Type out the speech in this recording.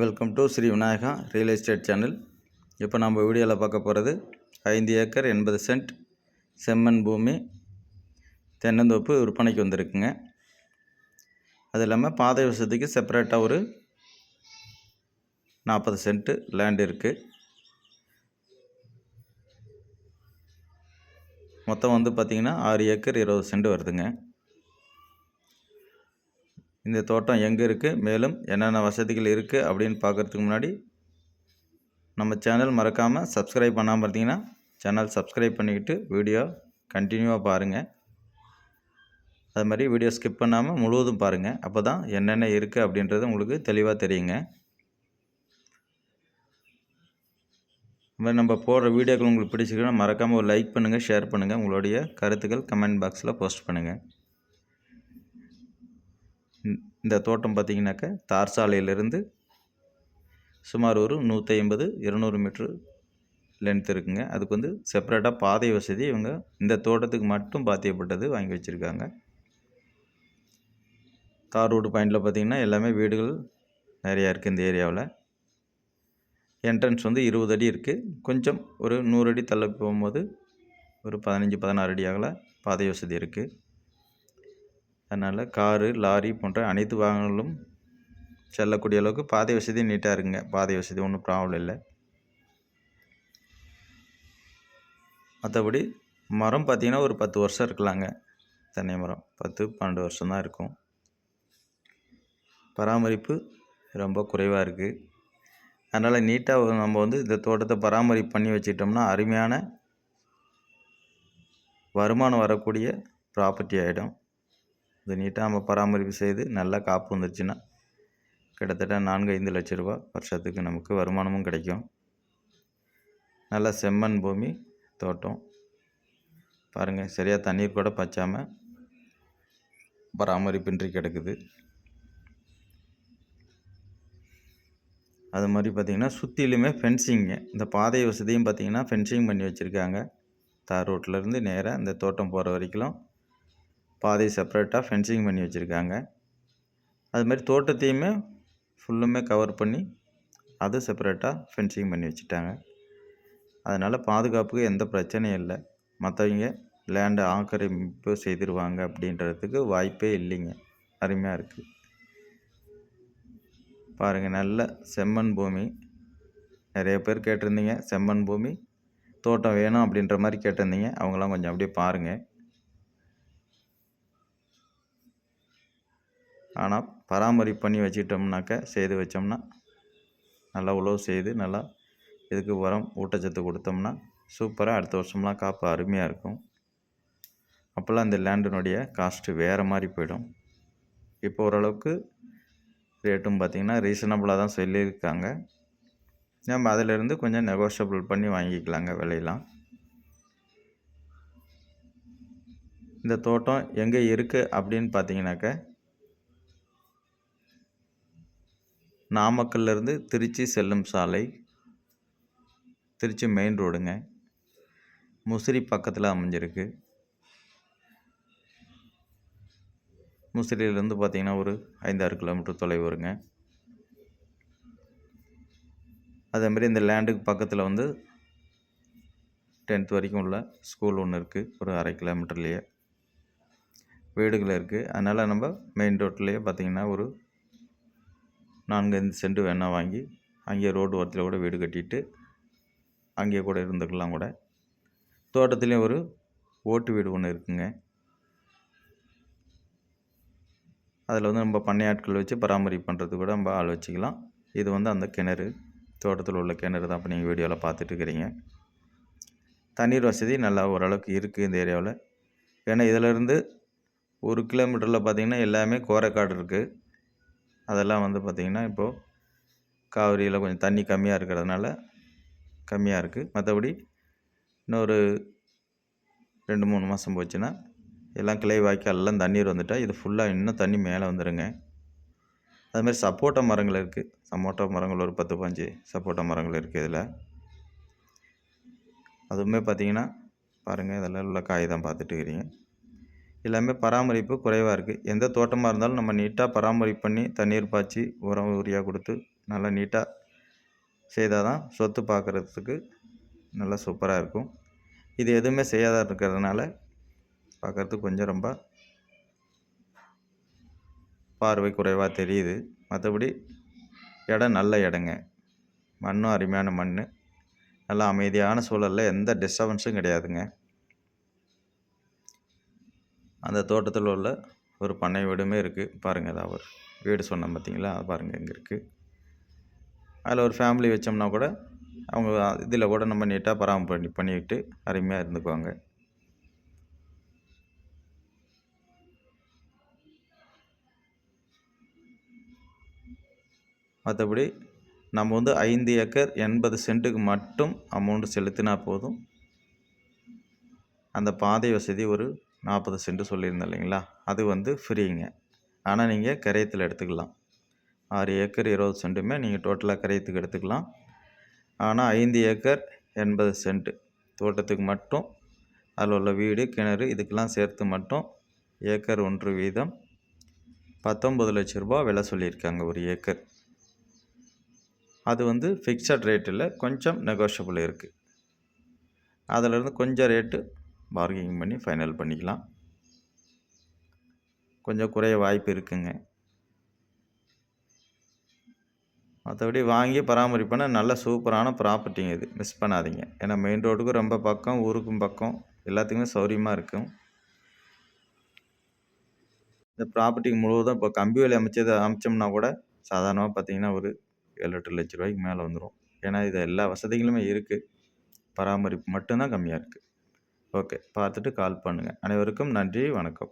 Welcome to Sri Vinayaka real estate channel. இப்போ நம்ம வீடியோவில் பார்க்க போகிறது 5 ஏக்கர் 80 சென்ட் செம்மண் பூமி தென்னந்தோப்பு விற்பனைக்கு வந்திருக்குங்க. அது இல்லாமல் பாதை வசதிக்கு செப்பரேட்டாக ஒரு 40 சென்ட் லேண்ட் இருக்குது. மொத்தம் வந்து பார்த்திங்கன்னா 6 ஏக்கர் 20 சென்ட் வருதுங்க. இந்த தோட்டம் எங்கே இருக்குது, மேலும் என்னென்ன வசதிகள் இருக்குது அப்படின்னு பார்க்குறதுக்கு முன்னாடி நம்ம சேனல் மறக்காமல் சப்ஸ்கிரைப் பண்ணாமல் இருந்தீங்கன்னா சேனல் சப்ஸ்கிரைப் பண்ணிக்கிட்டு வீடியோ கண்டினியூவாக பாருங்கள். அது மாதிரி வீடியோ ஸ்கிப் பண்ணாமல் முழுவதும் பாருங்கள். அப்போ தான் என்னென்ன இருக்குது அப்படின்றது உங்களுக்கு தெளிவாக தெரியுங்க. அது மாதிரி நம்ம போடுற வீடியோக்கள் உங்களுக்கு பிடிச்சிருக்குன்னா மறக்காமல் ஒரு லைக் பண்ணுங்கள், ஷேர் பண்ணுங்கள். உங்களுடைய கருத்துக்கள் கமெண்ட் பாக்ஸில் போஸ்ட் பண்ணுங்கள். இந்த தோட்டம் பார்த்திங்கனாக்கா தார் சாலையிலிருந்து சுமார் ஒரு 150-200 மீட்ரு லென்த் இருக்குங்க. அதுக்கு வந்து செப்பரேட்டாக பாதை வசதி இவங்க இந்த தோட்டத்துக்கு மட்டும் பாத்தியப்பட்டது வாங்கி வச்சுருக்காங்க. தார் ரோடு பாயிண்டில் பார்த்திங்கன்னா எல்லாமே வீடுகள் நிறையா இருக்குது. இந்த ஏரியாவில் என்ட்ரன்ஸ் வந்து 20 அடி இருக்குது. கொஞ்சம் ஒரு 100 அடி தள்ளி போகும்போது ஒரு 15-16 அடி அகல பாதை வசதி இருக்குது. அதனால் காரு, லாரி போன்ற அனைத்து வாகனங்களும் செல்லக்கூடிய அளவுக்கு பாதை வசதி நீட்டாக இருக்குங்க. பாதை வசதி ஒன்றும் ப்ராப்ளம் இல்லை. மற்றபடி மரம் பார்த்திங்கன்னா ஒரு 10 வருஷம் இருக்கலாங்க. தென்னை மரம் 10-12 வருஷம் தான் இருக்கும். பராமரிப்பு ரொம்ப குறைவாக இருக்குது. அதனால் நீட்டாக நம்ம வந்து இந்த தோட்டத்தை பராமரிப்பு பண்ணி வச்சிட்டோம்னா அருமையான வருமானம் வரக்கூடிய ப்ராப்பர்ட்டி ஆகிடும். இது நீட்டாக நம்ம பராமரிப்பு செய்து நல்லா காப்பு வந்துருச்சுன்னா கிட்டத்தட்ட 4-5 லட்ச ரூபா வருஷத்துக்கு நமக்கு வருமானமும் கிடைக்கும். நல்ல செம்மண் பூமி தோட்டம் பாருங்கள். சரியாக தண்ணீர் கூட பச்சாமல் பராமரிப்பின்றி கிடக்குது. அது மாதிரி பார்த்திங்கன்னா சுற்றிலுமே ஃபென்சிங்க. இந்த பாதை வசதியும் பார்த்திங்கன்னா ஃபென்சிங் பண்ணி வச்சுருக்காங்க. தார் ரோட்லேருந்து நேராக இந்த தோட்டம் போகிற வரைக்கும் பாதை செப்பரேட்டாக ஃபென்சிங் பண்ணி வச்சுருக்காங்க. அது மாதிரி தோட்டத்தையுமே ஃபுல்லுமே கவர் பண்ணி அது செப்பரேட்டாக ஃபென்சிங் பண்ணி வச்சுட்டாங்க. அதனால் பாதுகாப்புக்கு எந்த பிரச்சனையும் இல்லை. மற்றவங்க லேண்டை ஆக்கிரமிப்பு செய்திருவாங்க அப்படின்றதுக்கு வாய்ப்பே இல்லைங்க. அருமையாக இருக்குது பாருங்கள். நல்ல செம்மண் பூமி. நிறைய பேர் கேட்டிருந்தீங்க செம்மண் பூமி தோட்டம் வேணும் அப்படின்ற மாதிரி கேட்டிருந்தீங்க. அவங்களாம் கொஞ்சம் அப்படியே பாருங்கள். ஆனால் பராமரிப்பு பண்ணி வச்சுட்டோம்னாக்கா செய்து வச்சோம்னா நல்லா உழவு செய்து நல்லா இதுக்கு உரம் ஊட்டச்சத்து கொடுத்தோம்னா சூப்பராக அடுத்த வருஷம்லாம் காப்பு அருமையாக இருக்கும். அப்போல்லாம் அந்த லேண்டினுடைய காஸ்ட்டு வேறு மாதிரி போயிடும். இப்போ ஓரளவுக்கு ரேட்டும் பார்த்திங்கன்னா ரீசனபுளாக தான் சொல்லியிருக்காங்க. நம்ம அதிலிருந்து கொஞ்சம் நெகோஷியபிள் பண்ணி வாங்கிக்கலாங்க விலையெல்லாம். இந்த தோட்டம் எங்கே இருக்குது அப்படின்னு பார்த்தீங்கன்னாக்கா நாமக்கல்லேருந்து திருச்சி செல்லும் சாலை, திருச்சி மெயின் ரோடுங்க. முசிறி பக்கத்தில் அமைஞ்சிருக்கு. முசிறியிலேருந்து பார்த்திங்கன்னா ஒரு 5-6 கிலோமீட்டர் தொலைவு வருங்க. அதேமாதிரி இந்த லேண்டுக்கு பக்கத்தில் வந்து 10th வரைக்கும் உள்ள ஸ்கூல் ஒன்று இருக்குது. ஒரு 1/2 கிலோமீட்டர்லேயே வீடுகள் இருக்குது. அதனால் நம்ம மெயின் ரோட்லேயே பார்த்திங்கன்னா ஒரு 4-5 சென்ட் வேணால் வாங்கி அங்கேயே ரோடு ஓரத்தில் கூட வீடு கட்டிட்டு அங்கேயே கூட இருந்துக்கலாம் கூட. தோட்டத்துலேயும் ஒரு ஓட்டு வீடு ஒன்று இருக்குங்க. அதில் வந்து நம்ம பண்ணை ஆட்கள் வச்சு பராமரிப்பு பண்ணுறது கூட நம்ம ஆள் வச்சுக்கலாம். இது வந்து அந்த கிணறு, தோட்டத்தில் உள்ள கிணறு தான் இப்போ நீங்கள் வீடியோவில் பார்த்துட்டு இருக்கிறீங்க. தண்ணீர் வசதி நல்லா ஓரளவுக்கு இருக்குது இந்த ஏரியாவில். ஏன்னா இதிலேருந்து 1 கிலோமீட்டரில் பார்த்திங்கன்னா எல்லாமே கோரைக்காடு இருக்குது. அதெல்லாம் வந்து பார்த்திங்கன்னா இப்போது காவிரியில் கொஞ்சம் தண்ணி கம்மியாக இருக்கிறதுனால கம்மியாக இருக்குது. மற்றபடி இன்னொரு 2-3 மாதம் போச்சுன்னா எல்லாம் கிளை வாய்க்காலெல்லாம் தண்ணீர் வந்துட்டால் இது ஃபுல்லாக இன்னும் தண்ணி மேலே வந்துடுங்க. அதுமாதிரி சப்போட்டா மரங்கள் இருக்குது. சப்போட்டா மரங்கள் ஒரு 10-15 சப்போட்டா மரங்கள் இருக்குது இதில். அதுவுமே பார்த்திங்கன்னா பாருங்கள், இதெல்லாம் உள்ள காய் தான் பார்த்துட்டு இருக்கிறீங்க. எல்லாமே பராமரிப்பு குறைவாக இருக்குது. எந்த தோட்டமாக இருந்தாலும் நம்ம நீட்டாக பராமரிப்பு பண்ணி தண்ணீர் பாய்ச்சி உரம் யூரியா கொடுத்து நல்லா நீட்டாக செய்தால் தான் சொத்து பார்க்குறதுக்கு நல்லா சூப்பராக இருக்கும். இது எதுவுமே செய்யாத இருக்கிறதுனால பார்க்குறதுக்கு கொஞ்சம் ரொம்ப பார்வை குறைவாக தெரியுது. மற்றபடி இடம் நல்ல இடங்க. மண்ணும் அருமையான மண். நல்லா அமைதியான சூழலில் எந்த டிஸ்டர்பன்ஸும் கிடையாதுங்க. அந்த தோட்டத்தில் உள்ள ஒரு பண்ணை வீடுமே இருக்குது பாருங்கள். ஏதாவது ஒரு வீடு சொன்னேன் பார்த்தீங்களா, அது பாருங்கள் இங்கே இருக்குது. அதில் ஒரு ஃபேமிலி வச்சோம்னா கூட அவங்க இதில் கூட நம்ம நீட்டாக பராமரிப்பு பண்ணிக்கிட்டு அருமையாக இருந்துக்குவாங்க. மற்றபடி நம்ம 5 ஏக்கர் 80 சென்ட்டுக்கு மட்டும் அமௌண்ட்டு செலுத்தினா போதும். அந்த பாதை வசதி ஒரு 40 சென்ட் சொல்லியிருந்தேன் இல்லைங்களா, அது ஃப்ரீங்க. ஆனால் நீங்கள் கரையத்தில் எடுத்துக்கலாம். 6 ஏக்கர் 20 சென்ட்டுமே நீங்கள் டோட்டலாக கரையத்துக்கு எடுத்துக்கலாம். ஆனால் 5 ஏக்கர் 80 சென்ட் தோட்டத்துக்கு மட்டும் அதில் உள்ள வீடு கிணறு இதுக்கெல்லாம் சேர்த்து மட்டும் ஏக்கர் 1 வீதம் 19 லட்ச ரூபா விலை சொல்லியிருக்காங்க ஒரு ஏக்கர். அது ஃபிக்ஸட் ரேட்டில் கொஞ்சம் நெகோஷியபிள் இருக்குது. அதிலிருந்து கொஞ்சம் ரேட்டு பார்கெனிங் பண்ணி ஃபைனல் பண்ணிக்கலாம். கொஞ்சம் குறைய வாய்ப்பு இருக்குங்க. மற்றபடி வாங்கி பராமரிப்புனா நல்ல சூப்பரான ப்ராப்பர்ட்டிங்க. இது மிஸ் பண்ணாதீங்க. ஏன்னா மெயின் ரோடுக்கும் ரொம்ப பக்கம், ஊருக்கும் பக்கம், எல்லாத்துக்குமே சௌரியமாக இருக்கும். இந்த ப்ராப்பர்ட்டிக்கு முழுவதும் இப்போ கம்பி வேலி அமைச்சோம்னா கூட சாதாரணமாக பார்த்தீங்கன்னா ஒரு 7-8 லட்ச ரூபாய்க்கு மேலே வந்துடும். ஏன்னா இது எல்லா வசதிகளுமே இருக்குது. பராமரிப்பு மட்டும்தான் கம்மியாக இருக்குது. ஓகே, பார்த்துட்டு கால் பண்ணுங்கள். அனைவருக்கும் நன்றி, வணக்கம்.